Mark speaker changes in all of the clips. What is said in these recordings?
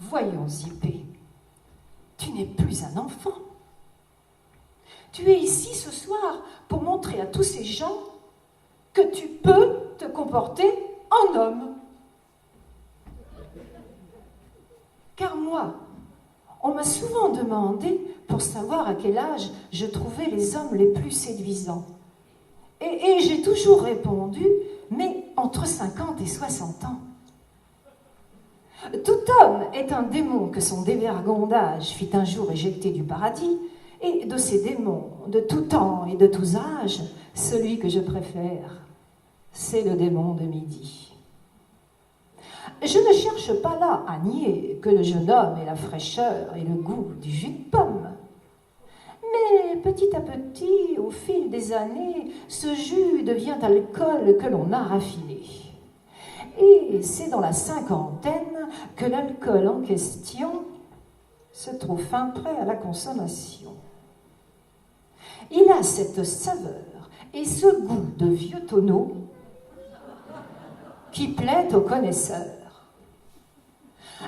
Speaker 1: Voyons, Zippé, tu n'es plus un enfant. Tu es ici ce soir pour montrer à tous ces gens que tu peux te comporter en homme. Car moi, on m'a souvent demandé pour savoir à quel âge je trouvais les hommes les plus séduisants. Et j'ai toujours répondu, mais entre 50 et 60 ans. Tout homme est un démon que son dévergondage fit un jour éjecter du paradis, et de ces démons, de tout temps et de tous âges, celui que je préfère, c'est le démon de midi. Je ne cherche pas là à nier que le jeune homme ait la fraîcheur et le goût du jus de pomme. Mais petit à petit, au fil des années, ce jus devient alcool que l'on a raffiné. Et c'est dans la cinquantaine que l'alcool en question se trouve fin prêt à la consommation. Il a cette saveur et ce goût de vieux tonneau qui plaît aux connaisseurs.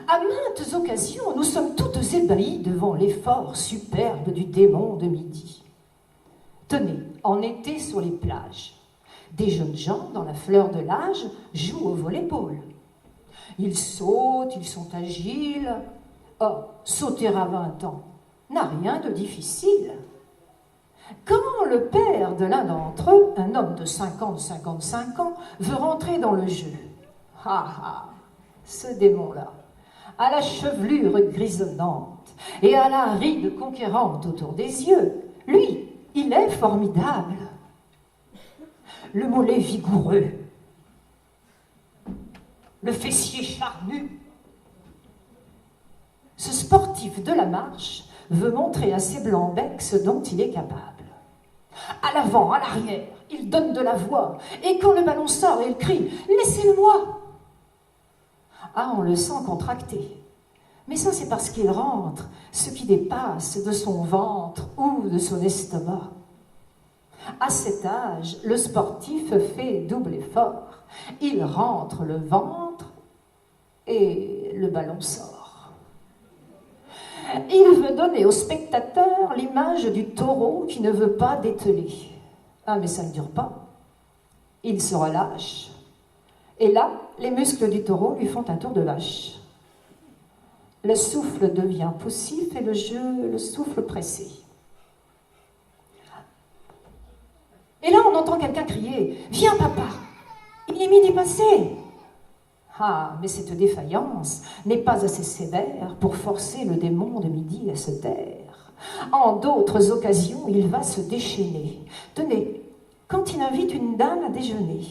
Speaker 1: À maintes occasions, nous sommes toutes ébahis devant l'effort superbe du démon de midi. Tenez, en été sur les plages, des jeunes gens, dans la fleur de l'âge, jouent au volley-ball. Ils sautent, ils sont agiles. Oh, sauter à 20 ans n'a rien de difficile. Quand le père de l'un d'entre eux, un homme de 50-55 ans, veut rentrer dans le jeu, ce démon-là, à la chevelure grisonnante et à la ride conquérante autour des yeux, lui, il est formidable. Le mollet vigoureux, le fessier charnu. Ce sportif de la marche veut montrer à ses blancs-becs ce dont il est capable. À l'avant, à l'arrière, il donne de la voix, et quand le ballon sort, il crie « Laissez-le-moi » Ah, on le sent contracté. Mais ça, c'est parce qu'il rentre ce qui dépasse de son ventre ou de son estomac. À cet âge, le sportif fait double effort. Il rentre le ventre et le ballon sort. Il veut donner au spectateur l'image du taureau qui ne veut pas dételer. Ah, mais ça ne dure pas. Il se relâche. Et là, les muscles du taureau lui font un tour de vache. Le souffle devient poussif et le jeu, le souffle pressé. Et là, on entend quelqu'un crier « Viens, papa, il est midi passé !» Ah, mais cette défaillance n'est pas assez sévère pour forcer le démon de midi à se taire. En d'autres occasions, il va se déchaîner. Tenez, quand il invite une dame à déjeuner,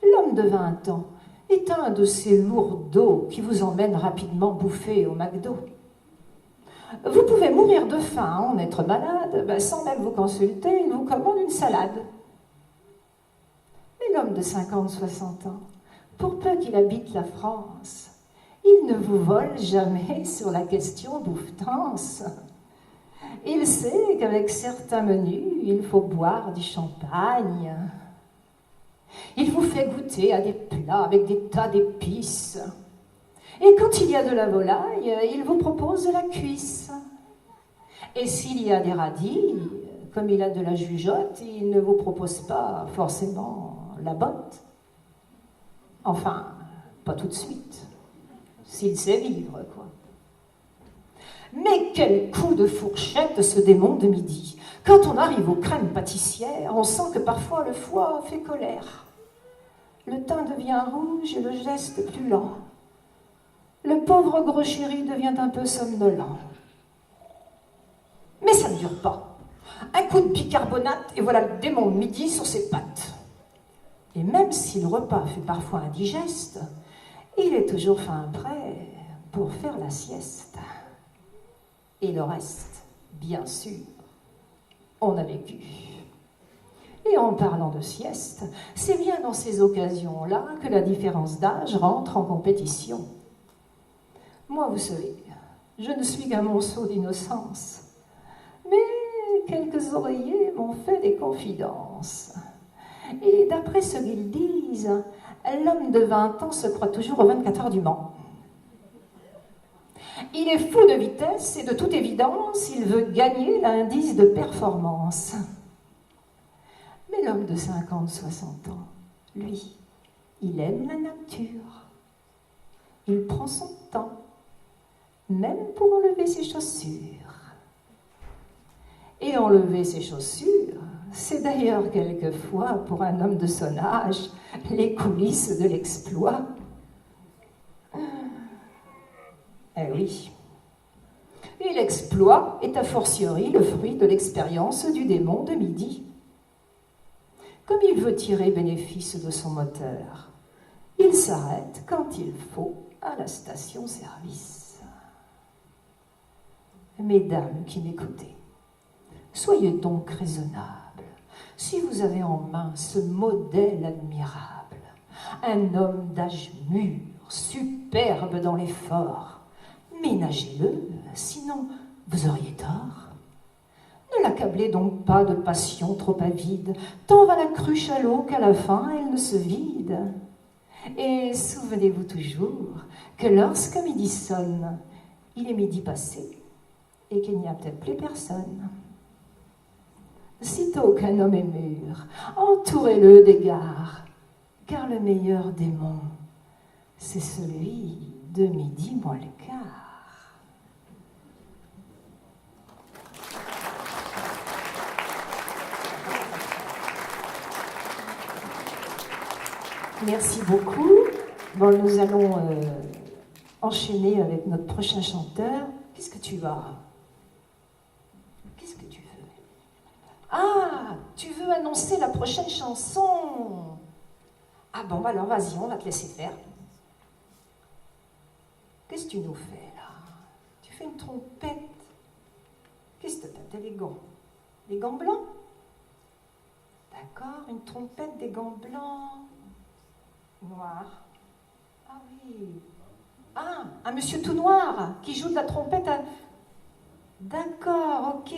Speaker 1: l'homme de 20 ans est un de ces lourdeaux qui vous emmènent rapidement bouffer au McDo. Vous pouvez mourir de faim, en être malade, sans même vous consulter, il vous commande une salade. Mais l'homme de 50-60 ans, pour peu qu'il habite la France, il ne vous vole jamais sur la question bouffetance. Il sait qu'avec certains menus, il faut boire du champagne. Il vous fait goûter à des plats avec des tas d'épices. Et quand il y a de la volaille, il vous propose de la cuisse. Et s'il y a des radis, comme il a de la jugeote, il ne vous propose pas forcément la botte. Enfin, pas tout de suite, s'il sait vivre, quoi. Mais quel coup de fourchette ce démon de midi! Quand on arrive aux crèmes pâtissières, on sent que parfois le foie fait colère. Le teint devient rouge et le geste plus lent. Le pauvre gros chéri devient un peu somnolent. Mais ça ne dure pas. Un coup de bicarbonate et voilà le démon de midi sur ses pattes. Et même si le repas fut parfois indigeste, il est toujours fin prêt pour faire la sieste. Et le reste, bien sûr, on a vécu. Et en parlant de sieste, c'est bien dans ces occasions-là que la différence d'âge rentre en compétition. Moi, vous savez, je ne suis qu'un monceau d'innocence. Mais quelques oreillers m'ont fait des confidences. Et d'après ce qu'ils disent, l'homme de 20 ans se croit toujours aux 24 heures du Mans. Il est fou de vitesse et de toute évidence, il veut gagner l'indice de performance. Mais l'homme de 50-60 ans, lui, il aime la nature. Il prend son temps, même pour enlever ses chaussures. Et enlever ses chaussures, c'est d'ailleurs quelquefois, pour un homme de son âge, les coulisses de l'exploit. Eh oui. Et l'exploit est a fortiori le fruit de l'expérience du démon de midi. Comme il veut tirer bénéfice de son moteur, il s'arrête quand il faut à la station-service. Mesdames qui m'écoutez, soyez donc raisonnables. Si vous avez en main ce modèle admirable, un homme d'âge mûr, superbe dans l'effort, ménagez-le, sinon vous auriez tort. Ne l'accablez donc pas de passion trop avide, tant va la cruche à l'eau qu'à la fin elle ne se vide. Et souvenez-vous toujours que lorsque midi sonne, il est midi passé et qu'il n'y a peut-être plus personne. Sitôt qu'un homme est mûr, entourez-le d'égards, car le meilleur démon, c'est celui de midi moins le quart. Merci beaucoup. Bon, nous allons enchaîner avec notre prochain chanteur. Qu'est-ce que tu as ? Qu'est-ce que tu veux ? Ah, tu veux annoncer la prochaine chanson ? Ah bon, alors vas-y, on va te laisser faire. Qu'est-ce que tu nous fais là ? Tu fais une trompette. Qu'est-ce que t'as des gants ? Des gants blancs ? D'accord, une trompette, des gants blancs. Noir. Ah oui. Ah, un monsieur tout noir qui joue de la trompette. D'accord, ok.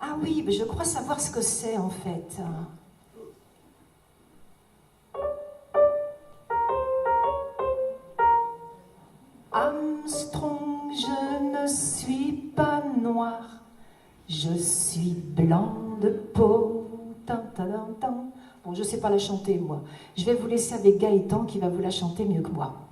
Speaker 1: Ah oui, mais je crois savoir ce que c'est en fait. Armstrong, je ne suis pas noir, je suis blanc de peau. Bon, je ne sais pas la chanter, moi. Je vais vous laisser avec Gaëtan qui va vous la chanter mieux que moi.